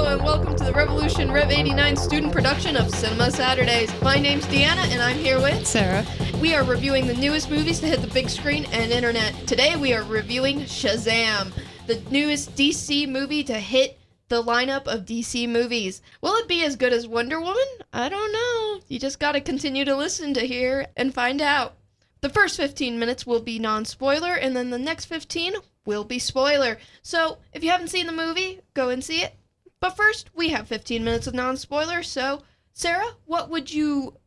and welcome to the Revolution Rev 89 student production of Cinema Saturdays. My name's Deanna, and I'm here with Sarah. We are reviewing the newest movies to hit the big screen and internet. Today we are reviewing Shazam, the newest DC movie to hit the lineup of DC movies. Will it be as good as Wonder Woman? I don't know. You just gotta continue to listen to hear and find out. The first 15 minutes will be non-spoiler, and then the next 15 will be spoiler. So, if you haven't seen the movie, go and see it. But first, we have 15 minutes of non-spoiler, so, Sarah, what would you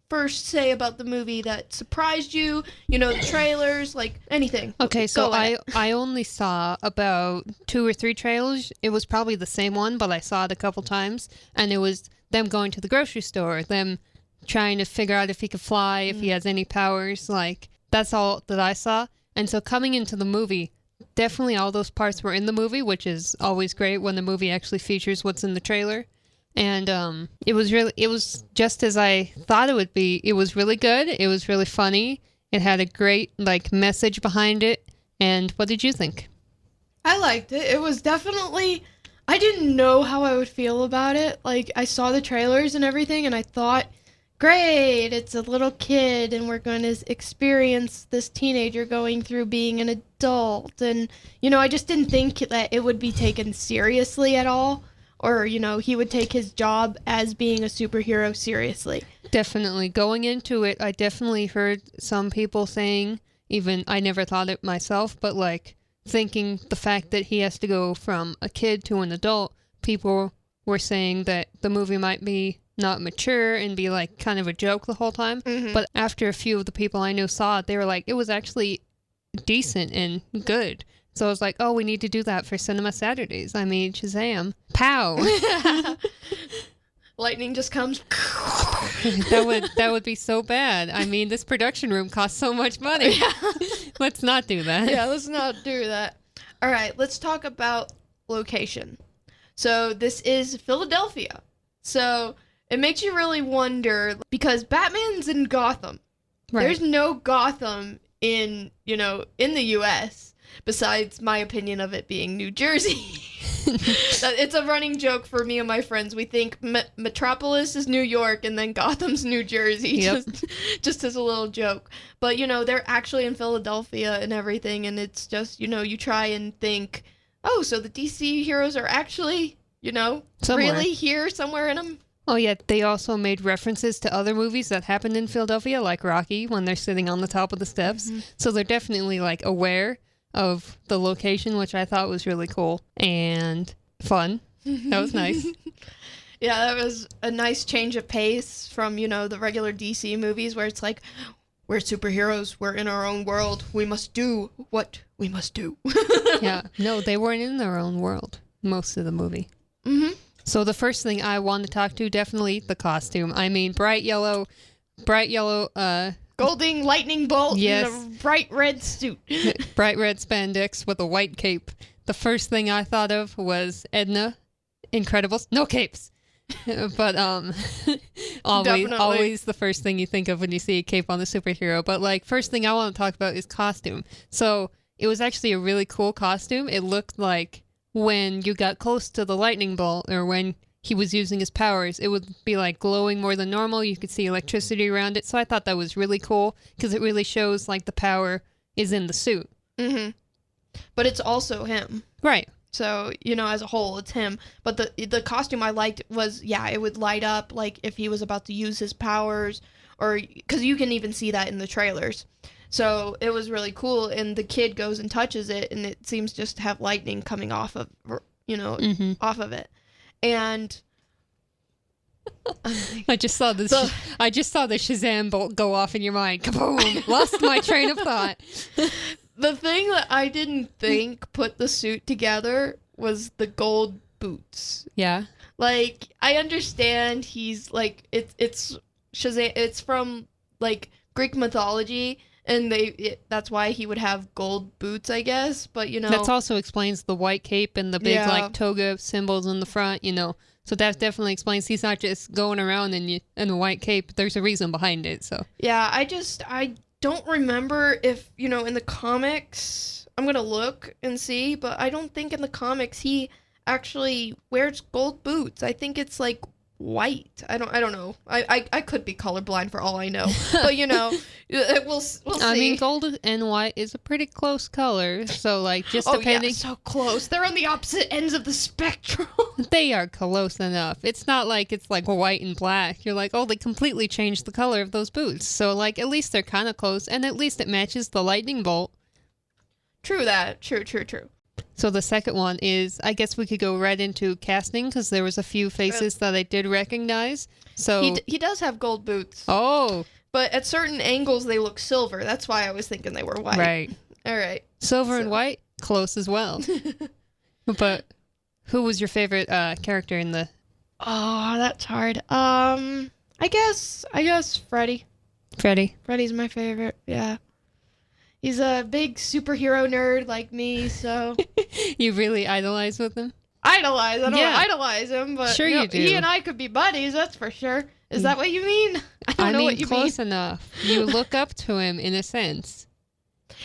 first say about the movie that surprised you? You know, the trailers, like, anything. Okay, so I only saw about 2 or 3 trailers. It was probably the same one, but I saw it a couple times, and it was them going to the grocery store, them trying to figure out if he could fly, if he has any powers, like, that's all that I saw. And so coming into the movie, definitely all those parts were in the movie, which is always great when the movie actually features what's in the trailer. And it was just as I thought it would be. It was really good. It was really funny. It had a great, like, message behind it. And what did you think? I liked it. It was definitely, I didn't know how I would feel about it. Like, I saw the trailers and everything, and I thought, great, it's a little kid, and we're going to experience this teenager going through being an adult. And, you know, I just didn't think that it would be taken seriously at all. Or, you know, he would take his job as being a superhero seriously. Definitely. Going into it, I definitely heard some people saying, even I never thought it myself, but like thinking the fact that he has to go from a kid to an adult, people were saying that the movie might be not mature and be like kind of a joke the whole time. Mm-hmm. But after a few of the people I knew saw it, they were like, it was actually decent and good. So I was like, oh, we need to do that for Cinema Saturdays. I mean, Shazam. Pow! Lightning just comes. That would be so bad. I mean, this production room costs so much money. Yeah. Let's not do that. Yeah, let's not do that. All right, let's talk about location. So this is Philadelphia. So it makes you really wonder, because Batman's in Gotham. Right. There's no Gotham in the U.S., besides my opinion of it being New Jersey. It's a running joke for me and my friends. We think Metropolis is New York and then Gotham's New Jersey, yep. just as a little joke. But, you know, they're actually in Philadelphia and everything, and it's just, you know, you try and think, oh, so the DC heroes are actually, you know, somewhere. Really here somewhere in them? Oh, yeah, they also made references to other movies that happened in Philadelphia, like Rocky, when they're sitting on the top of the steps. Mm-hmm. So they're definitely, like, aware of the location, which I thought was really cool and fun. That was nice. Yeah, that was a nice change of pace from, you know, the regular DC movies where it's like, we're superheroes, we're in our own world, we must do what we must do. Yeah, no, they weren't in their own world most of the movie. Mm-hmm. So the first thing I want to talk to, definitely the costume. I mean, bright yellow, Golding lightning bolt, yes. In a bright red suit. Bright red spandex with a white cape. The first thing I thought of was Edna, Incredibles. No capes. But always the first thing you think of when you see a cape on the superhero. But like, first thing I want to talk about is costume. So it was actually a really cool costume. It looked like when you got close to the lightning bolt, or when he was using his powers, it would be like glowing more than normal. You could see electricity around it. So I thought that was really cool because it really shows like the power is in the suit. Mm-hmm. But it's also him. Right. So, you know, as a whole, it's him. But the costume I liked was, yeah, it would light up like if he was about to use his powers, or because you can even see that in the trailers. So it was really cool. And the kid goes and touches it, and it seems just to have lightning coming off of, mm-hmm. off of it. And I just saw the Shazam bolt go off in your mind. Kaboom! Lost my train of thought. The thing that I didn't think put the suit together was the gold boots. Yeah. Like, I understand he's like it's Shazam. It's from like Greek mythology, and that's why he would have gold boots, I guess. But, you know, that also explains the white cape and the big like toga symbols in the front, you know. So that definitely explains he's not just going around in a white cape. There's a reason behind it. So yeah, I don't remember if, you know, in the comics, I'm gonna look and see, but I don't think in the comics he actually wears gold boots. I think it's like white. I don't know. I could be colorblind for all I know. But we'll see. I mean, gold and white is a pretty close color, so like just Oh depending. yeah, so close. They're on the opposite ends of the spectrum. They are close enough. It's not like it's like white and black. You're like, oh, they completely changed the color of those boots. So like at least they're kind of close, and at least it matches the lightning bolt. True that. True. So the second one is, I guess we could go right into casting because there was a few faces that I did recognize. So He does have gold boots. Oh, But at certain angles, they look silver. That's why I was thinking they were white. right. All right. Silver and white, close as well. But who was your favorite character in the... Oh, that's hard. I guess Freddy. Freddy? Freddy's my favorite. Yeah. He's a big superhero nerd like me, so You really idolize with him? idolize. I don't Yeah. idolize him, but Sure you do. he and I could be buddies. That's for sure. Is that what you mean? I don't know what you close mean. enough. You look up to him in a sense.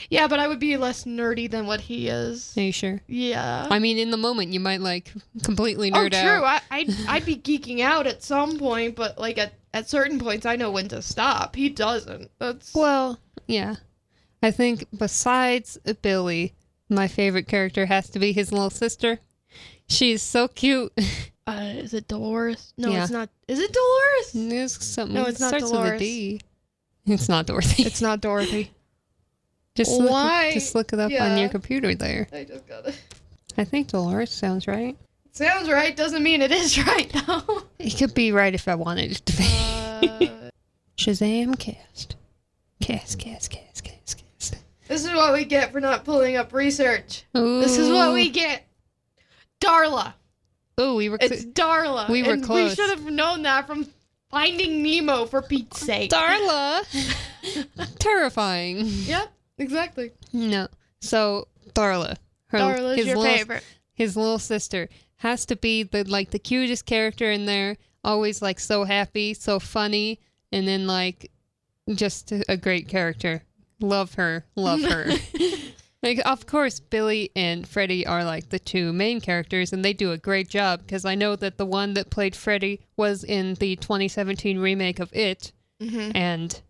Yeah, but I would be less nerdy than what he is. Are you sure? Yeah. I mean, in the moment, you might like completely nerd true. out. I'd be geeking out at some point, but like at certain points, I know when to stop. He doesn't. That's Well, yeah. I think besides Billy, my favorite character has to be his little sister. She's so cute. Is it Dolores? No, Yeah. it's not. Is it Dolores? There's something. No, it's not starts with a Dolores. D. It's not Dorothy. It's not Dorothy. Just Why? Just look it up on Yeah. your computer there. I just got it. I think Dolores sounds right. Sounds right. Doesn't mean it is right though. It could be right if I wanted it to be. Shazam cast. Cast. This is what we get for not pulling up research. Ooh. This is what we get. Darla. Oh, we were. It's Darla. We were and close. We should have known that from Finding Nemo, for Pete's sake. Darla. Terrifying. Yep, exactly. No. So Darla. Darla's his your little, favorite. His little sister has to be the cutest character in there. Always like so happy, so funny, and then like just a great character. Love her. Like, of course, Billy and Freddy are like the two main characters, and they do a great job because I know that the one that played Freddy was in the 2017 remake of It, and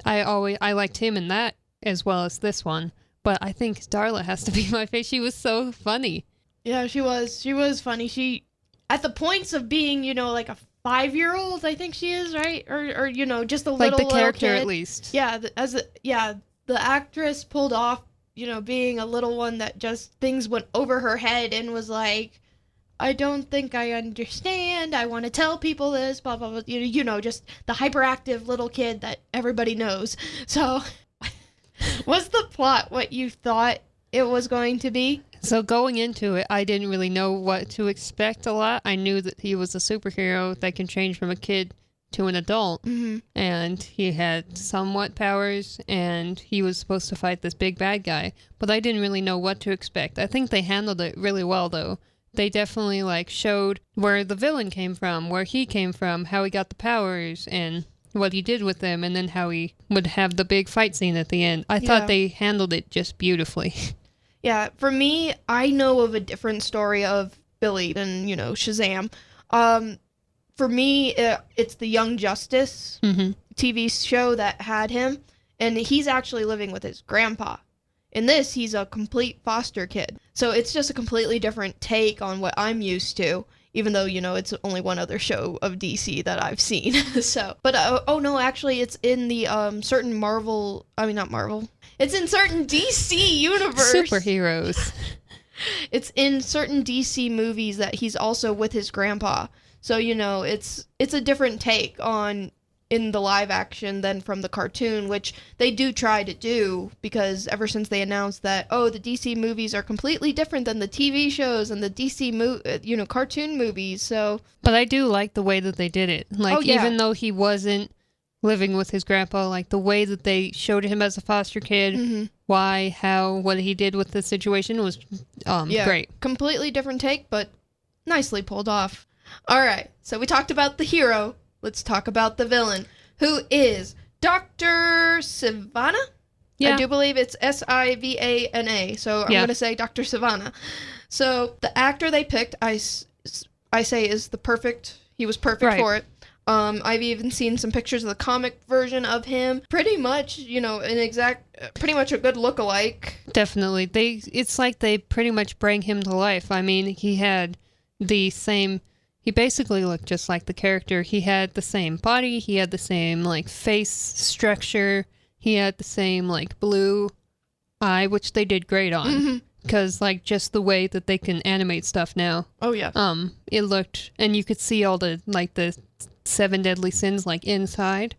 I liked him in that as well as this one. But I think Darla has to be my favorite. She was so funny. Yeah, she was. She was funny. She, at the points of being, like a 5-year-old, I think she is, right? Or just a Like little the character kid. at least. Yeah, the actress pulled off, being a little one that just things went over her head and was like, I don't think I understand. I want to tell people this, blah, blah, blah. Just the hyperactive little kid that everybody knows. So, was the plot what you thought it was going to be? So going into it, I didn't really know what to expect a lot. I knew that he was a superhero that can change from a kid to an adult, and he had somewhat powers, and he was supposed to fight this big bad guy, but I didn't really know what to expect. I think they handled it really well, though. They definitely showed where the villain came from, where he came from, how he got the powers, and what he did with them, and then how he would have the big fight scene at the end. I thought they handled it just beautifully. Yeah, for me, I know of a different story of Billy than, Shazam. For me, it's the Young Justice TV show that had him, and he's actually living with his grandpa. In this, he's a complete foster kid. So it's just a completely different take on what I'm used to, even though, it's only one other show of DC that I've seen. But no, actually, it's in the certain not Marvel. It's in certain DC universe. Superheroes. It's in certain DC movies that he's also with his grandpa. So, it's a different take on in the live action than from the cartoon, which they do try to do, because ever since they announced that, the DC movies are completely different than the TV shows and the DC cartoon movies. So, but I do like the way that they did it. Even though he wasn't living with his grandpa, the way that they showed him as a foster kid, why, how, what he did with the situation was great. Completely different take, but nicely pulled off. All right, so we talked about the hero. Let's talk about the villain, who is Dr. Sivana? Yeah. I do believe it's Sivana. So I'm Yeah. going to say Dr. Savannah. So the actor they picked, I say is he was perfect Right. for it. I've even seen some pictures of the comic version of him. Pretty much, pretty much a good look-alike. Definitely. It's like they pretty much bring him to life. I mean, he basically looked just like the character. He had the same body, he had the same like face structure, he had the same like blue eye, which they did great on. Because like just the way that they can animate stuff now. Oh yeah. It looked, and you could see all the 7 deadly sins like inside.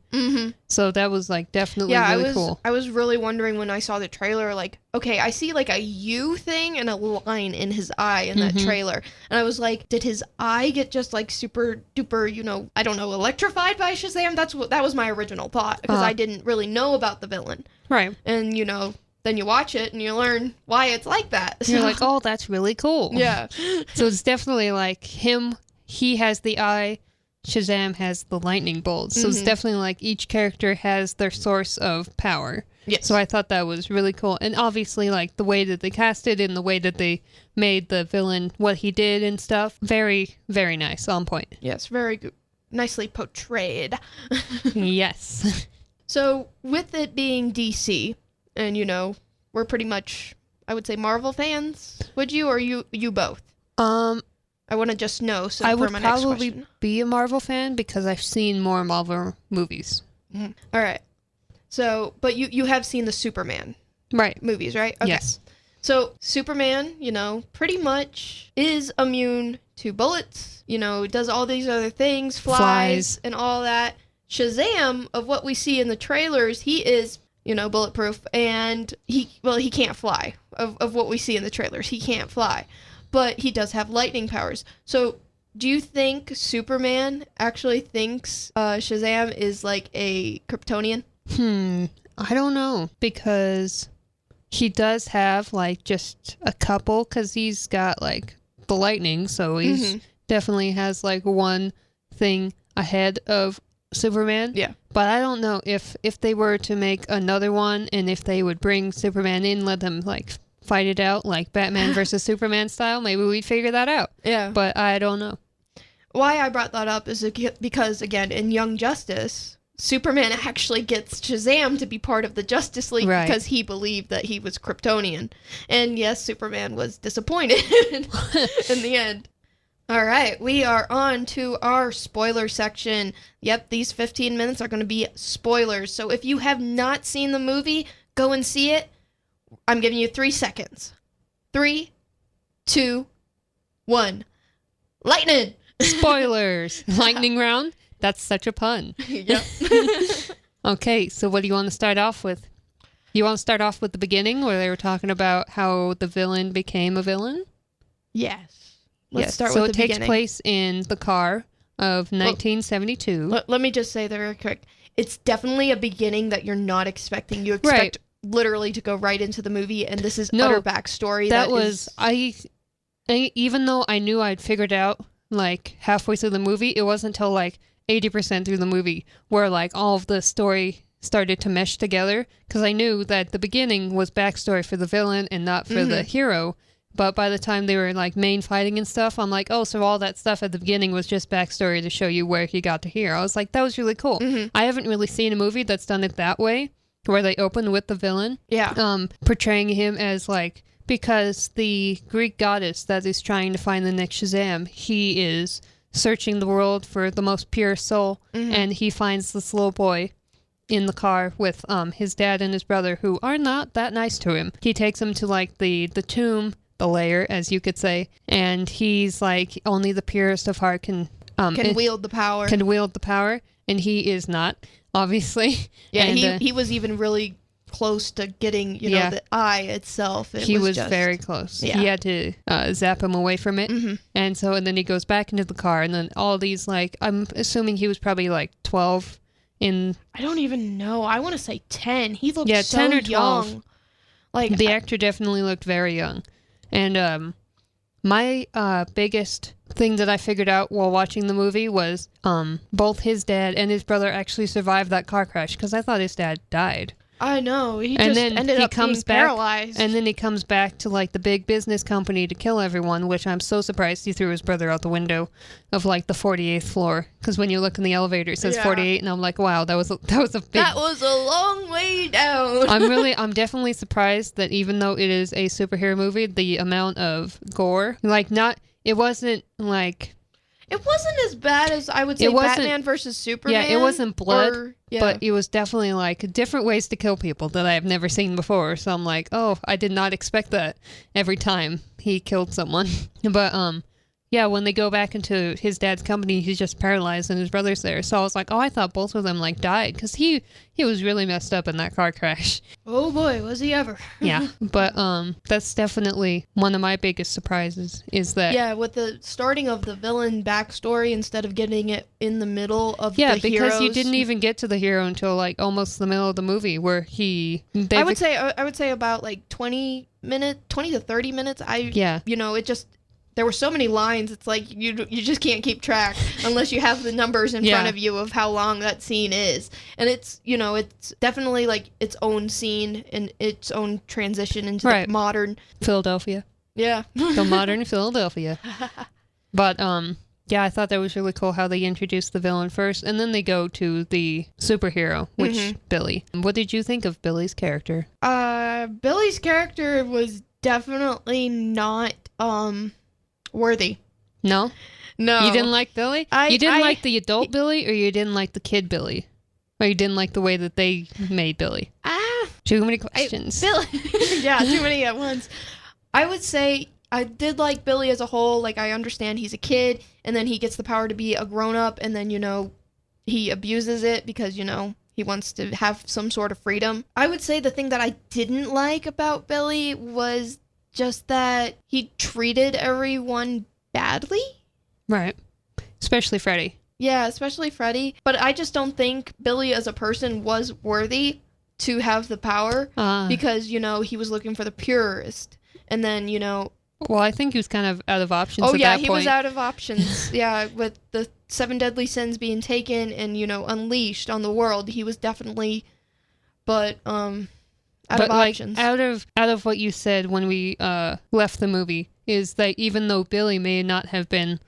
So that was like definitely really cool. I was really wondering when I saw the trailer, like, okay, I see like a U thing and a line in his eye in that trailer. And I was like, did his eye get just like super duper, I don't know, electrified by Shazam? That was my original thought, because I didn't really know about the villain. Right. And then you watch it and you learn why it's like that. You're like, oh, that's really cool. Yeah. So it's definitely like him, he has the eye, Shazam has the lightning bolt. So it's definitely like each character has their source of power. Yes. So I thought that was really cool. And obviously like the way that they cast it and the way that they made the villain, what he did and stuff, very, very nice, on point. Yes, very good. Nicely portrayed. Yes. So with it being DC, and we're pretty much, I would say, Marvel fans, would you, or you both? I want to just know. So I for would my next probably question. be a Marvel fan because I've seen more Marvel movies. All right. So, but you have seen the Superman Right. movies, right? Okay. Yes. So Superman, pretty much is immune to bullets. Does all these other things, flies, and all that. Shazam, of what we see in the trailers, he is, bulletproof, and he can't fly. Of what we see in the trailers, he can't fly. But he does have lightning powers. So do you think Superman actually thinks Shazam is like a Kryptonian? I don't know, because he does have like just a couple, because he's got like the lightning, so he's definitely has like one thing ahead of Superman. Yeah. But I don't know if they were to make another one, and if they would bring Superman in, let them like fight it out like Batman versus Superman style, maybe we'd figure that out. Yeah. But I don't know. Why I brought that up is because, again, in Young Justice, Superman actually gets Shazam to be part of the Justice League, Right. because he believed that he was Kryptonian. And yes, Superman was disappointed in the end. All right, we are on to our spoiler section. Yep, these 15 minutes are going to be spoilers. So if you have not seen the movie, go and see it. I'm giving you 3 seconds. 3, 2, 1. Lightning! Spoilers. Lightning round. That's such a pun. Yep. Okay, so what do you want to start off with? You want to start off with the beginning, where they were talking about how the villain became a villain? Yes. Let's start so with it the takes beginning. place in the car of 1972. Let me just say that very quick. It's definitely a beginning that you're not expecting. You expect literally to go right into the movie, and this is utter backstory. That was I even though I knew I'd figured out like halfway through the movie, it wasn't until like 80% through the movie where like all of the story started to mesh together, because I knew that the beginning was backstory for the villain and not for the hero. But by the time they were like main fighting and stuff, I'm like, oh, so all that stuff at the beginning was just backstory to show you where he got to here. I was like, that was really cool. I haven't really seen a movie that's done it that way, where they open with the villain. Yeah. Portraying him as like, because the Greek goddess that is trying to find the next Shazam, he is searching the world for the most pure soul, and he finds this little boy in the car with his dad and his brother, who are not that nice to him. He takes him to like the tomb, the lair, as you could say, and he's like, only the purest of heart can wield the power. Can wield the power, and he is not, obviously. Yeah, and, he was even really close to getting, the eye itself. He was very close. Yeah. He had to zap him away from it. And then he goes back into the car, and then all these, like, I'm assuming he was probably like 12 in... I don't even know. I want to say 10. He looked so 10 or 12. young. Like, the actor definitely looked very young. And my biggest thing that I figured out while watching the movie was both his dad and his brother actually survived that car crash, because I thought his dad died. I know. He And just then ended he up comes being back, paralyzed. and then he comes back to like the big business company to kill everyone, which I'm so surprised he threw his brother out the window of like the 48th floor. Because when you look in the elevator, it says 48, and I'm like, wow, that was a big. That was a long way down. I'm definitely surprised that even though it is a superhero movie, the amount of gore, it wasn't like. It wasn't as bad as I would say Batman versus Superman. Yeah, it wasn't blood, but it was definitely like different ways to kill people that I have never seen before. So I'm like, oh, I did not expect that every time he killed someone. But yeah, when they go back into his dad's company, he's just paralyzed and his brother's there. So I was like, oh, I thought both of them like died because he was really messed up in that car crash. Oh boy, was he ever. Yeah, but that's definitely one of my biggest surprises is that. Yeah, with the starting of the villain backstory instead of getting it in the middle of the heroes. Yeah, because you didn't even get to the hero until like almost the middle of the movie where I would say about like 20 to 30 minutes. It just. There were so many lines, it's like you just can't keep track unless you have the numbers in front of you of how long that scene is. And it's definitely like its own scene and its own transition into the modern Philadelphia. Yeah. The modern Philadelphia. But yeah, I thought that was really cool how they introduced the villain first and then they go to the superhero, which Billy. What did you think of Billy's character? Billy's character was definitely not worthy. No? You didn't like Billy? You didn't like the adult Billy or you didn't like the kid Billy? Or you didn't like the way that they made Billy? Too many questions. Yeah, too many at once. I would say I did like Billy as a whole. Like, I understand he's a kid and then he gets the power to be a grown-up and then, he abuses it because, he wants to have some sort of freedom. I would say the thing that I didn't like about Billy was just that he treated everyone badly. Right. Especially Freddy. Yeah, especially Freddy. But I just don't think Billy as a person was worthy to have the power because, he was looking for the purest. And then, Well, I think he was kind of out of options at that point. Oh, yeah, he was out of options. Yeah, with the 7 deadly sins being taken and, unleashed on the world, he was definitely, out of options. Out of what you said when we left the movie is that even though Billy may not have been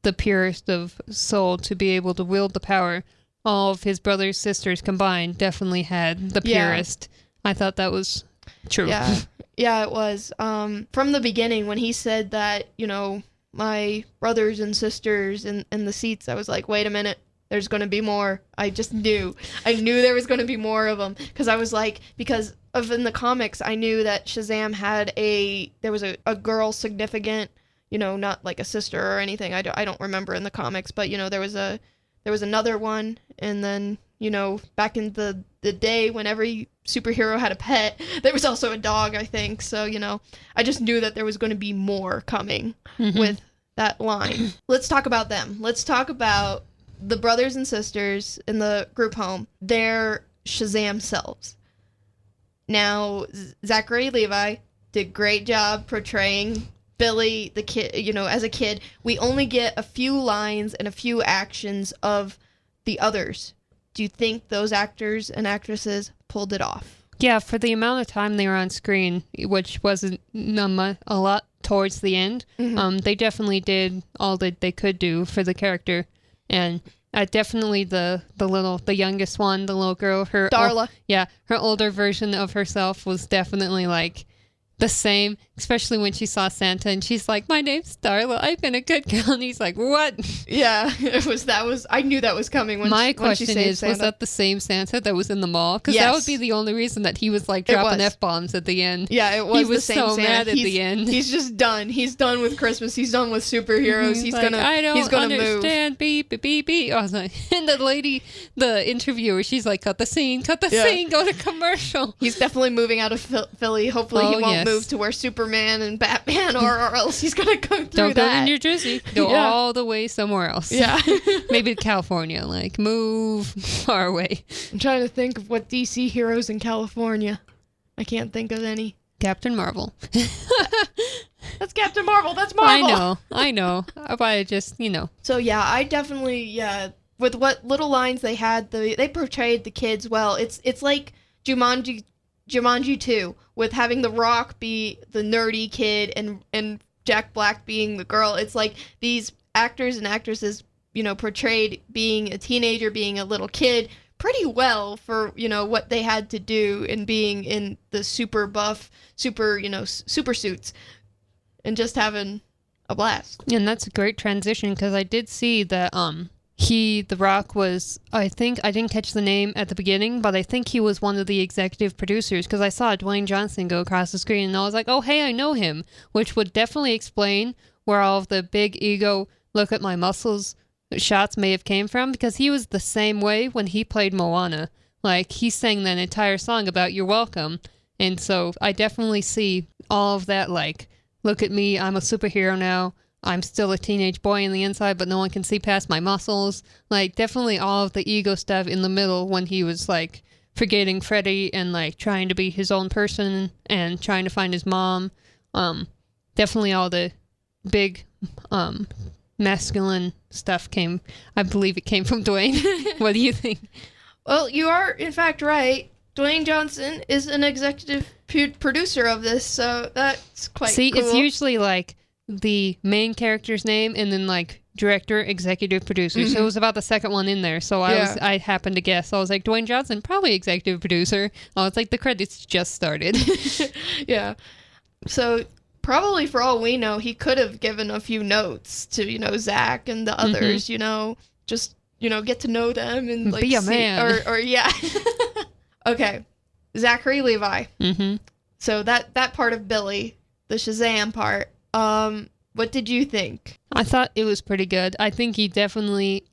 the purest of soul to be able to wield the power, all of his brothers, sisters combined definitely had the purest. I thought that was true. Yeah, it was. From the beginning when he said that, my brothers and sisters in the seats, I was like, wait a minute. There's going to be more. I just knew. I knew there was going to be more of them. Because I was like, in the comics, I knew that Shazam had there was a girl significant, not like a sister or anything. I don't remember in the comics, but, there was another one. And then, back in the day when every superhero had a pet, there was also a dog, I think. So, I just knew that there was going to be more coming with that line. Let's talk about them. Let's talk about the brothers and sisters in the group home, their Shazam selves. Now, Zachary Levi did a great job portraying Billy, the kid, as a kid. We only get a few lines and a few actions of the others. Do you think those actors and actresses pulled it off? Yeah, for the amount of time they were on screen, which wasn't a lot towards the end, they definitely did all that they could do for the character. And definitely the youngest one, the little girl, Darla. Her older version of herself was definitely like the same, especially when she saw Santa and she's like, my name's Darla, I've been a good girl. And he's like, what? Yeah, I knew that was coming when My she question is, Santa. was that the same Santa that was in the mall? Because that would be the only reason that he was like dropping F-bombs at the end. Yeah, it was. He was the same so Santa. mad at the end. He's just done. He's done with Christmas. He's done with superheroes. He's like, I don't understand. Move. Beep, beep, beep, beep. I was like, and the interviewer, she's like, cut the scene, go to commercial. He's definitely moving out of Philly. Hopefully he won't move to where Superman and Batman or else he's gonna go through Don't go to New Jersey. Go all the way somewhere else. Yeah. Maybe California. Like, move far away. I'm trying to think of what DC heroes in California. I can't think of any. Captain Marvel. That's Captain Marvel. That's Marvel. I know. But I just, So yeah, I definitely, with what little lines they had, they portrayed the kids well. It's like Jumanji 2 with having The Rock be the nerdy kid and Jack Black being the girl. It's like these actors and actresses, portrayed being a teenager, being a little kid pretty well for, what they had to do in being in the super buff, super suits and just having a blast. And that's a great transition because I did see that The Rock was, I think, I didn't catch the name at the beginning, but I think he was one of the executive producers because I saw Dwayne Johnson go across the screen and I was like, oh, hey, I know him, which would definitely explain where all of the big ego, look at my muscles shots may have came from because he was the same way when he played Moana. Like, he sang that entire song about you're welcome. And so I definitely see all of that, like, look at me, I'm a superhero now. I'm still a teenage boy on the inside, but no one can see past my muscles. Like, definitely all of the ego stuff in the middle when he was, like, forgetting Freddie and, like, trying to be his own person and trying to find his mom. Definitely all the big, masculine stuff I believe it came from Dwayne. What do you think? Well, you are, in fact, right. Dwayne Johnson is an executive producer of this, so that's quite cool. It's usually, like, the main character's name and then like director, executive producer. Mm-hmm. So it was about the second one in there. So I happened to guess. I was like, Dwayne Johnson, probably executive producer. Oh, it's like the credits just started. Yeah. So probably for all we know, he could have given a few notes to, Zach and the others, just, get to know them and like be a man. Or yeah. Okay. Zachary Levi. Mm-hmm. So that part of Billy, the Shazam part, what did you think? I thought it was pretty good. I think he definitely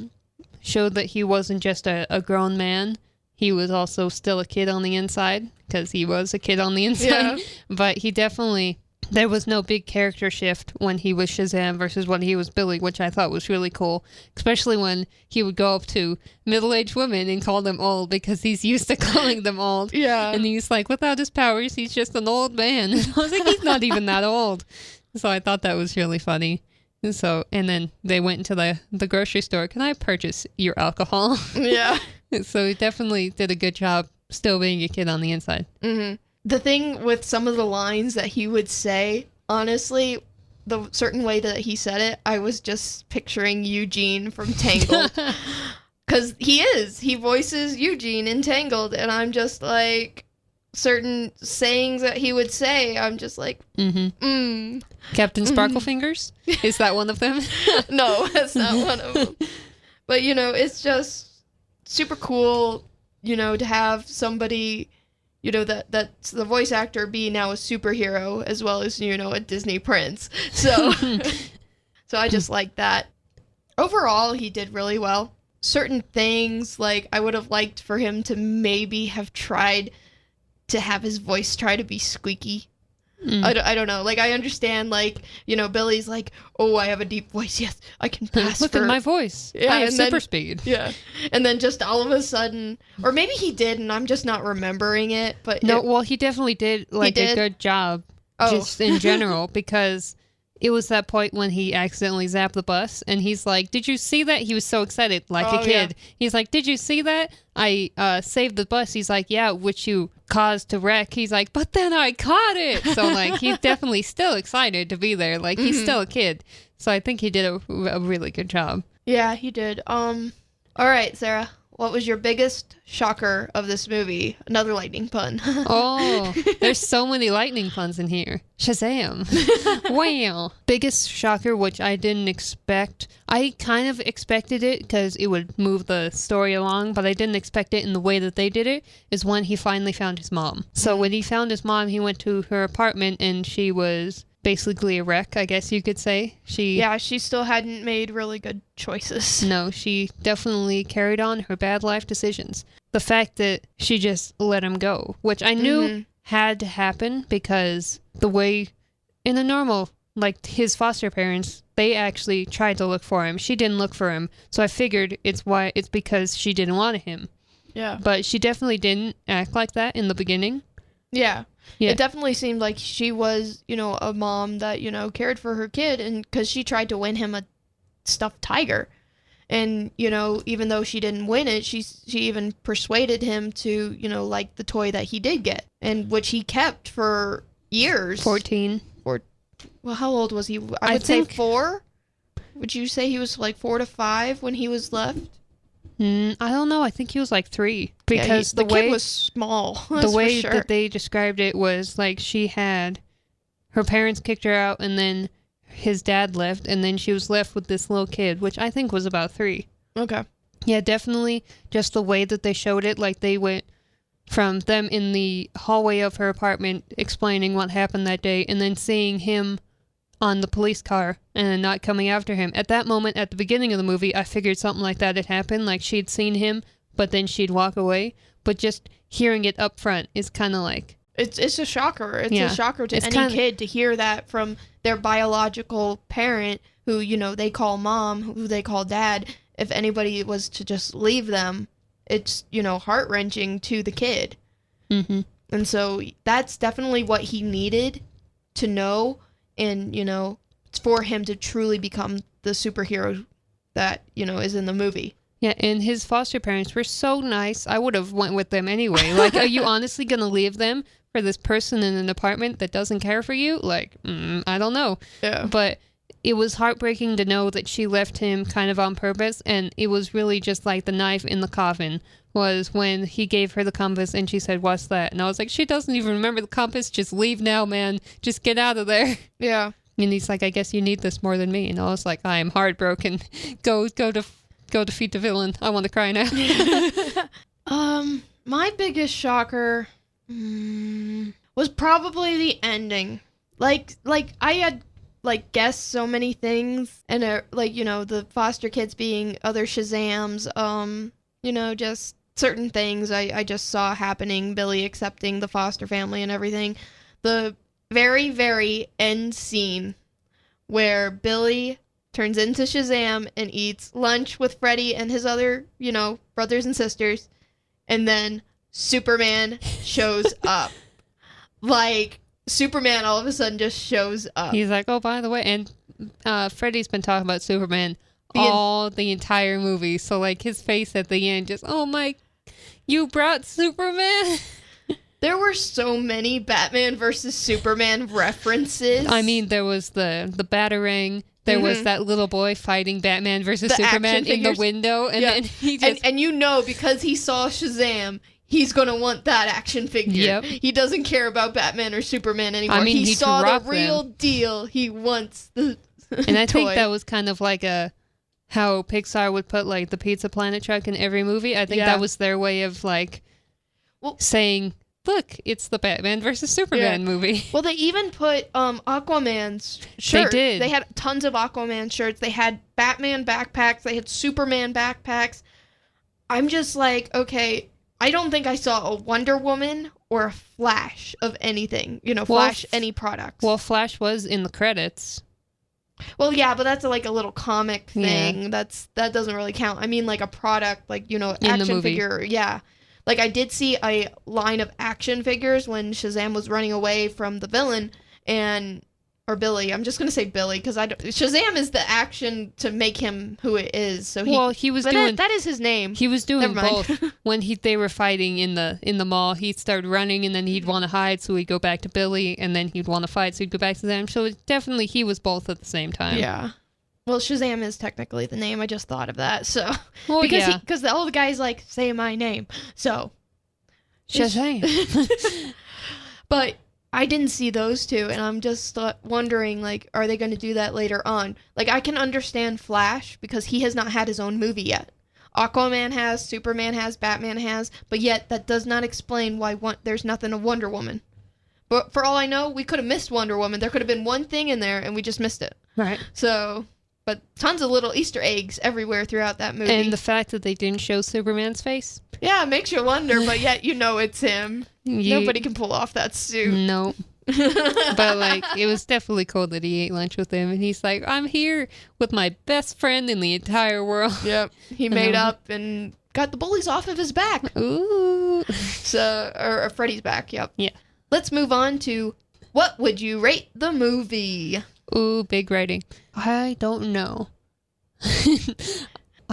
showed that he wasn't just a grown man. He was also still a kid on the inside, because he was a kid on the inside. Yeah. But he definitely, there was no big character shift when he was Shazam versus when he was Billy, which I thought was really cool. Especially when he would go up to middle-aged women and call them old, because he's used to calling them old. Yeah. And he's like, without his powers, he's just an old man. And I was like, he's not even that old. So I thought that was really funny. And then they went into the grocery store. Can I purchase your alcohol? Yeah. So he definitely did a good job still being a kid on the inside. Mm-hmm. The thing with some of the lines that he would say, honestly, the certain way that he said it, I was just picturing Eugene from Tangled. Because he voices Eugene in Tangled, and I'm just like, certain sayings that he would say, I'm just like, Captain Sparklefingers? Is that one of them? No, that's not one of them. But, it's just super cool, to have somebody, that's the voice actor be now a superhero as well as, a Disney prince. So, so I just like that. Overall, he did really well. Certain things, like, I would have liked for him to maybe have tried to have his voice try to be squeaky. I don't know. Like, I understand, like, Billy's like, oh, I have a deep voice. Yes, I can pass Look at my voice. Yeah, I have super speed. Yeah. And then just all of a sudden, or maybe he did, and I'm just not remembering it. But no, well, he definitely did, like, a good job, just in general, because it was that point when he accidentally zapped the bus, and he's like, did you see that? He was so excited, like a kid. Yeah. He's like, did you see that? I saved the bus. He's like, yeah, which you caused to wreck. He's like, but then I caught it. So, like, he's definitely still excited to be there. Like, he's still a kid. So I think he did a really good job. Yeah, he did. All right, Sarah. What was your biggest shocker of this movie? Another lightning pun. Oh, there's so many lightning puns in here. Shazam. Wow. Biggest shocker, which I didn't expect. I kind of expected it because it would move the story along, but I didn't expect it in the way that they did it, is when he finally found his mom. So when he found his mom, he went to her apartment and she was basically a wreck, I guess you could say. She still hadn't made really good choices. No, she definitely carried on her bad life decisions. The fact that she just let him go, which I knew had to happen because the way in a normal, like his foster parents, they actually tried to look for him. She didn't look for him. So I figured it's because she didn't want him. Yeah. But she definitely didn't act like that in the beginning. Yeah. It definitely seemed like she was, a mom that, cared for her kid, and because she tried to win him a stuffed tiger. And, even though she didn't win it, she even persuaded him to, like the toy that he did get, and which he kept for years. 14. Well, how old was he? I would think say 4. Would you say he was like 4 to 5 when he was left? I don't know. I think he was like 3 because the kid was small. The way that they described it was like her parents kicked her out, and then his dad left, and then she was left with this little kid, which I think was about 3. Okay. Yeah, definitely. Just the way that they showed it, like they went from them in the hallway of her apartment explaining what happened that day, and then seeing him on the police car and not coming after him. At that moment, at the beginning of the movie, I figured something like that had happened, like she'd seen him, but then she'd walk away. But just hearing it up front is kind of like... It's a shocker. It's a shocker to any kid to hear that from their biological parent, who, they call mom, who they call dad. If anybody was to just leave them, it's, heart-wrenching to the kid. Mm-hmm. And so that's definitely what he needed to know, and, for him to truly become the superhero that, is in the movie. Yeah, and his foster parents were so nice. I would have went with them anyway. Like, are you honestly going to leave them for this person in an apartment that doesn't care for you? Like, I don't know. Yeah. But it was heartbreaking to know that she left him kind of on purpose, and it was really just like the knife in the coffin was when he gave her the compass and she said, "What's that?" And I was like, she doesn't even remember the compass. Just leave now, man. Just get out of there. Yeah. And he's like, "I guess you need this more than me." And I was like, I am heartbroken. Go defeat the villain. I want to cry now. My biggest shocker was probably the ending. Like I had guessed so many things, and the foster kids being other Shazams, just certain things I just saw happening, Billy accepting the foster family and everything. The very, very end scene where Billy turns into Shazam and eats lunch with Freddy and his other, brothers and sisters, and then Superman shows up. Like, Superman all of a sudden just shows up. He's like, "Oh, by the way," and Freddy's been talking about Superman the entire movie, so like his face at the end just, "Oh my, you brought Superman." There were so many Batman versus Superman references. I mean, there was the Batarang. There was that little boy fighting Batman versus Superman in the window, and then he just... and because he saw Shazam, he's gonna want that action figure. Yep. He doesn't care about Batman or Superman anymore. I mean, he saw the real them. Deal. He wants the And I toy. think that was kind of like how Pixar would put like the Pizza Planet truck in every movie. I think that was their way of like saying, "Look, it's the Batman versus Superman movie." Well, they even put Aquaman's shirt. They did. They had tons of Aquaman shirts. They had Batman backpacks. They had Superman backpacks. I'm just like, okay, I don't think I saw a Wonder Woman or a Flash of anything. Flash any products. Well, Flash was in the credits. Well, yeah, but that's like a little comic thing. Yeah. That doesn't really count. I mean, like a product, like, action figure. Yeah. Like, I did see a line of action figures when Shazam was running away from the villain, or Billy. I'm just going to say Billy, because Shazam is the action to make him who it is. So he was doing... That is his name. He was doing both. When they were fighting in the mall, he'd start running, and then he'd want to hide, so he'd go back to Billy, and then he'd want to fight, so he'd go back to them. So definitely he was both at the same time. Yeah. Well, Shazam is technically the name. I just thought of that. So because all the guys like say my name. So Shazam. But I didn't see those two, and I'm just wondering, like, are they going to do that later on? Like, I can understand Flash because he has not had his own movie yet. Aquaman has, Superman has, Batman has, but yet that does not explain why there's nothing of Wonder Woman. But for all I know, we could have missed Wonder Woman. There could have been one thing in there, and we just missed it. Right. So... But tons of little Easter eggs everywhere throughout that movie. And the fact that they didn't show Superman's face. Yeah, it makes you wonder, but yet it's him. Nobody can pull off that suit. No. But, like, it was definitely cool that he ate lunch with him. And he's like, "I'm here with my best friend in the entire world." Yep. He made up and got the bullies off of his back. Ooh. So, or Freddy's back, yep. Yeah. Let's move on to what would you rate the movie? Ooh, big rating. I don't know.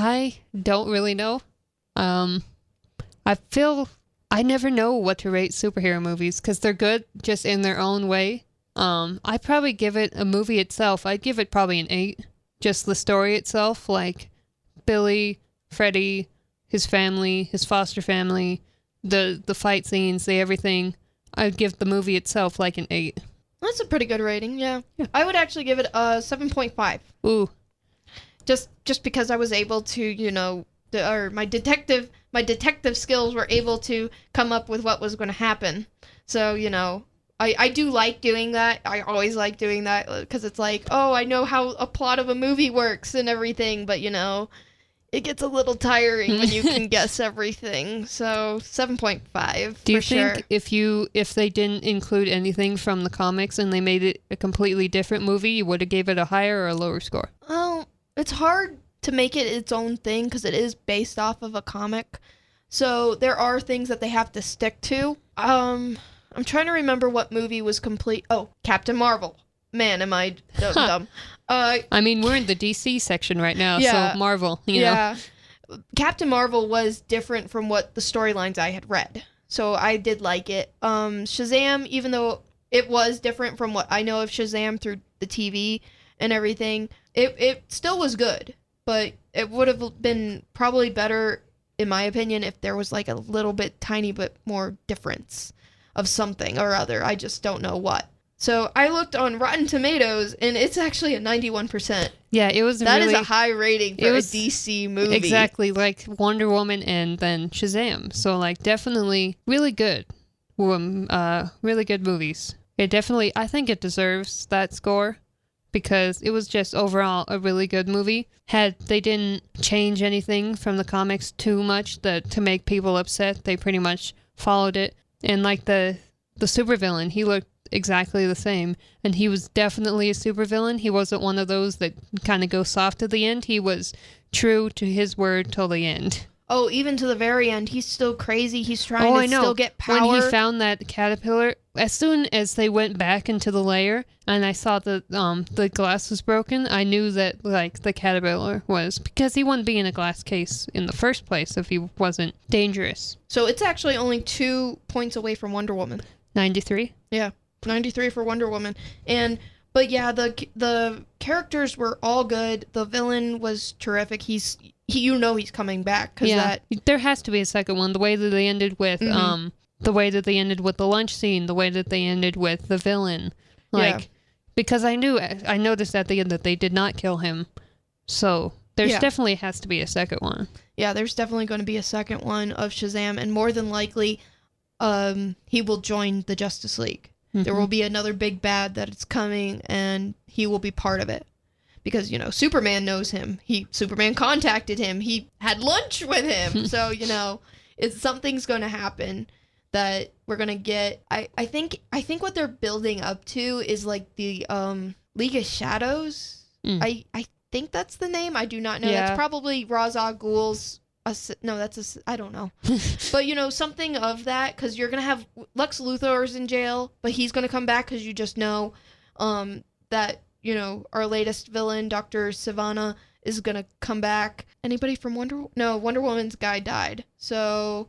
I don't really know. I feel I never know what to rate superhero movies because they're good just in their own way. I'd probably give it a movie itself. I'd give it probably an 8. Just the story itself, like Billy, Freddy, his family, his foster family, the fight scenes, the everything. I'd give the movie itself like an 8. That's a pretty good rating, yeah. I would actually give it a 7.5. Ooh. Just because I was able to, you know, my detective skills were able to come up with what was going to happen. So, you know, I do like doing that. I always like doing that because it's like, oh, I know how a plot of a movie works and everything, but, you know, it gets a little tiring when you can guess everything. So 7.5 Do you for sure. think if they didn't include anything from the comics and they made it a completely different movie, you would have gave it a higher or a lower score? Oh, it's hard to make it its own thing because it is based off of a comic. So there are things that they have to stick to. I'm trying to remember what movie was complete. Oh, Captain Marvel. Man, am I dumb. I mean, we're in the DC section right now, Yeah. so Marvel, you know. Captain Marvel was different from what the storylines I had read. So I did like it. Shazam, even though it was different from what I know of Shazam through the TV and everything, it still was good. But it would have been probably better, in my opinion, if there was like a little bit, tiny bit more difference of something or other. I just don't know what. So I looked on Rotten Tomatoes, and it's actually a 91%. Yeah, it was That really... is a high rating for a DC movie. Exactly, like Wonder Woman and then Shazam. So, like, definitely really good. Really good movies. It definitely, I think it deserves that score because it was just overall a really good movie. Had they didn't change anything from the comics too much to make people upset, they pretty much followed it. And like the supervillain, he looked exactly the same, and he was definitely a supervillain. He wasn't one of those that kind of go soft at the end. He was true to his word till the end. Oh, even to the very end, he's still crazy. He's trying to still get power. When he found that caterpillar, as soon as they went back into the lair, and I saw that the glass was broken, I knew that like the caterpillar was, because he wouldn't be in a glass case in the first place if he wasn't dangerous. So it's actually only 2 points away from Wonder Woman. 93? Yeah, 93 for Wonder Woman. But yeah, the characters were all good. The villain was terrific. He's coming back there has to be a second one. The way that they ended with the way that they ended with the lunch scene, the way that they ended with the villain, because I noticed at the end that they did not kill him. So there's definitely has to be a second one. Yeah, there's definitely going to be a second one of Shazam, and more than likely, he will join the Justice League. Mm-hmm. There will be another big bad that is coming, and he will be part of it. Because, Superman knows him. Superman contacted him. He had lunch with him. So, something's going to happen that we're going to get. I think what they're building up to is like the League of Shadows. I think that's the name. I do not know. Yeah. That's probably Ra's al Ghul's. I don't know. But, something of that, because you're going to have Lex Luthor's in jail, but he's going to come back because you just know that, our latest villain, Dr. Sivana, is going to come back. Anybody from Wonder Woman's guy died. So,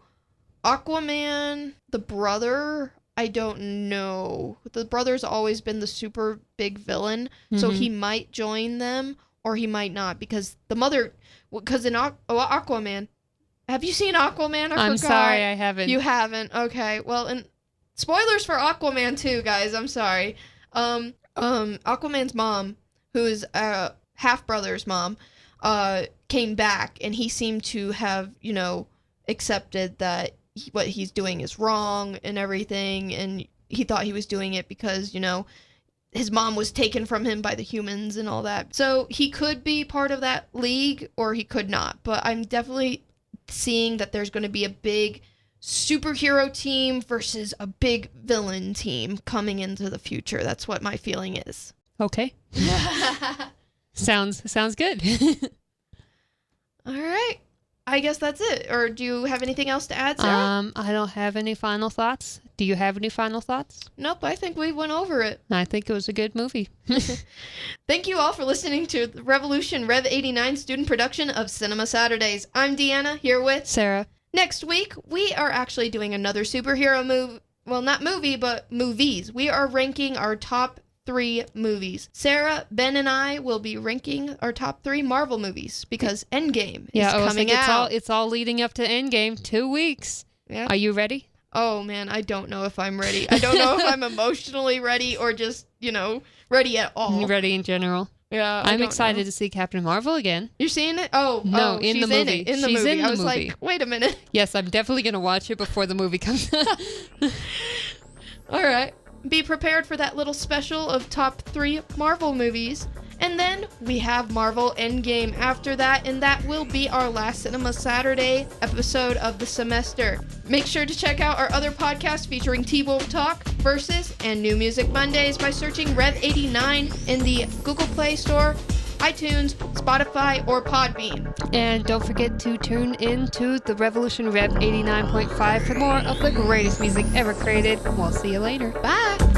Aquaman, the brother, I don't know. The brother's always been the super big villain, so he might join them, or he might not, because the mother... Because in Aquaman, have you seen Aquaman? I'm sorry, I haven't. You haven't? Okay. Well, and spoilers for Aquaman too, guys. I'm sorry. Aquaman's mom, who is half brother's mom, came back, and he seemed to have, accepted that what he's doing is wrong and everything, and he thought he was doing it because, his mom was taken from him by the humans and all that. So he could be part of that league, or he could not. But I'm definitely seeing that there's going to be a big superhero team versus a big villain team coming into the future. That's what my feeling is. Okay. Sounds good. All right. I guess that's it. Or do you have anything else to add, Sarah? I don't have any final thoughts. Do you have any final thoughts? Nope, I think we went over it. I think it was a good movie. Thank you all for listening to the Revolution Rev 89 student production of Cinema Saturdays. I'm Deanna, here with Sarah. Next week, we are actually doing another superhero movie. Well, not movie, but movies. We are ranking our top 3 movies. Sarah, Ben, and I will be ranking our top 3 Marvel movies because Endgame is coming out. It's all leading up to Endgame. 2 weeks. Yeah. Are you ready? Oh, man, I don't know if I'm ready. I don't know if I'm emotionally ready or just, ready at all. Ready in general. Yeah, I'm excited to see Captain Marvel again. You're seeing it? Oh, no, in she's the movie. In the She's movie. in I the was movie. like, wait a minute. Yes, I'm definitely going to watch it before the movie comes out. All right. Be prepared for that little special of top 3 Marvel movies. And then we have Marvel Endgame after that, and that will be our last Cinema Saturday episode of the semester. Make sure to check out our other podcasts featuring T-Wolf Talk, Versus, and New Music Mondays by searching Rev 89 in the Google Play Store, iTunes, Spotify, or Podbean. And don't forget to tune in to the Revolution Rev 89.5 for more of the greatest music ever created. We'll see you later. Bye!